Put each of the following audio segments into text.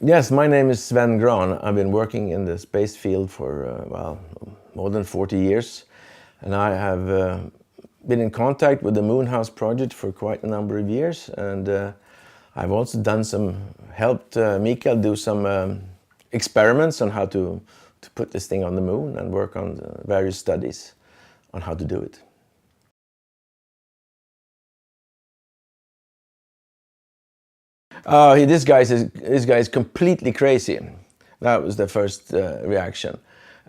Yes, my name is Sven Grahn. I've been working in the space field for, well, more than 40 years. And I have been in contact with the Moonhouse project for quite a number of years. And I've also helped Mikael do some experiments on how to put this thing on the moon and work on various studies on how to do it. This guy is completely crazy. That was the first reaction.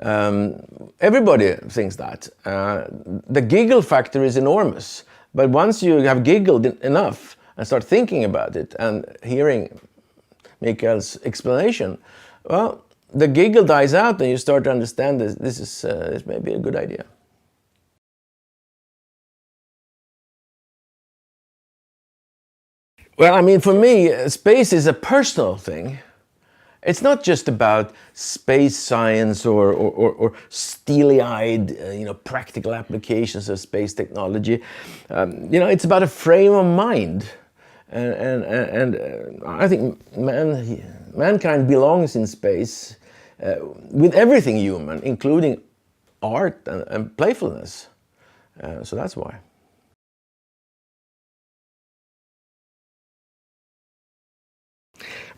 Everybody thinks that. The giggle factor is enormous. But once you have giggled enough and start thinking about it and hearing Mikael's explanation, well, the giggle dies out and you start to understand this may be a good idea. Well, I mean, for me, space is a personal thing. It's not just about space science or steely-eyed, practical applications of space technology. It's about a frame of mind. And I think mankind belongs in space with everything human, including art and playfulness. So that's why.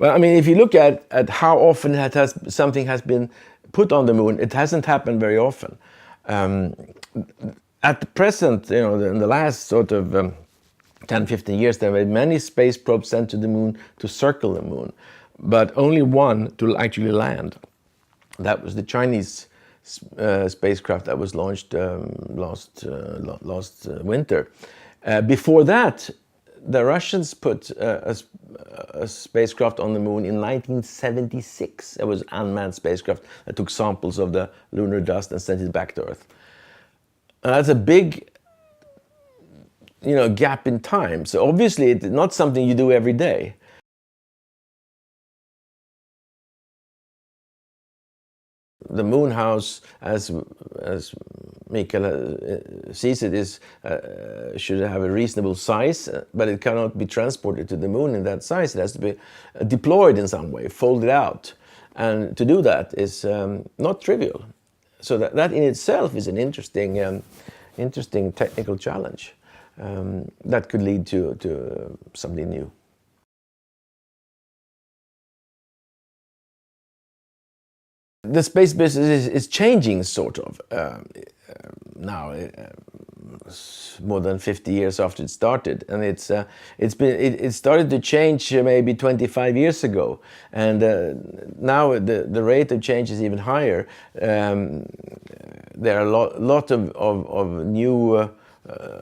Well, I mean, if you look at how often something has been put on the moon, it hasn't happened very often. At the present, in the last sort of 10, 15 years, there have been many space probes sent to the moon to circle the moon, but only one to actually land. That was the Chinese spacecraft that was launched last winter. Before that, the Russians put a spacecraft on the moon in 1976. It was an unmanned spacecraft that took samples of the lunar dust and sent it back to Earth. And that's a big, gap in time. So obviously, it's not something you do every day. The Moonhouse, as Mikael sees it, should have a reasonable size, but it cannot be transported to the moon in that size. It has to be deployed in some way, folded out. And to do that is not trivial. So that in itself is an interesting technical challenge that could lead to something new. The space business is changing, sort of, now, more than 50 years after it started, and it started to change maybe 25 years ago, and now the rate of change is even higher. There are a lot of new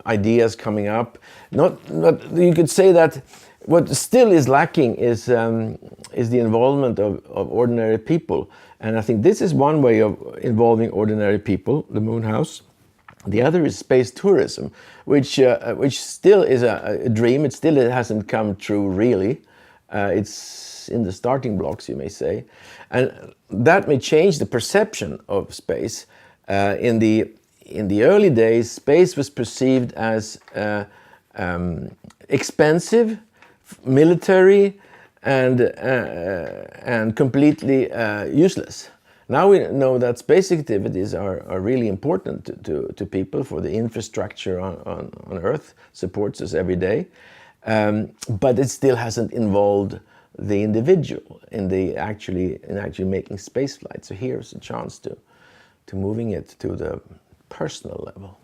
ideas coming up. You could say that what still is lacking is the involvement of ordinary people. And I think this is one way of involving ordinary people, the Moonhouse. The other is space tourism, which still is a dream. It still hasn't come true, really. It's in the starting blocks, you may say. And that may change the perception of space. In the early days, space was perceived as expensive, military, and completely useless. Now we know that space activities are really important to people, for the infrastructure on Earth supports us every day, but it still hasn't involved the individual in actually making space flight. So here's a chance to moving it to the personal level.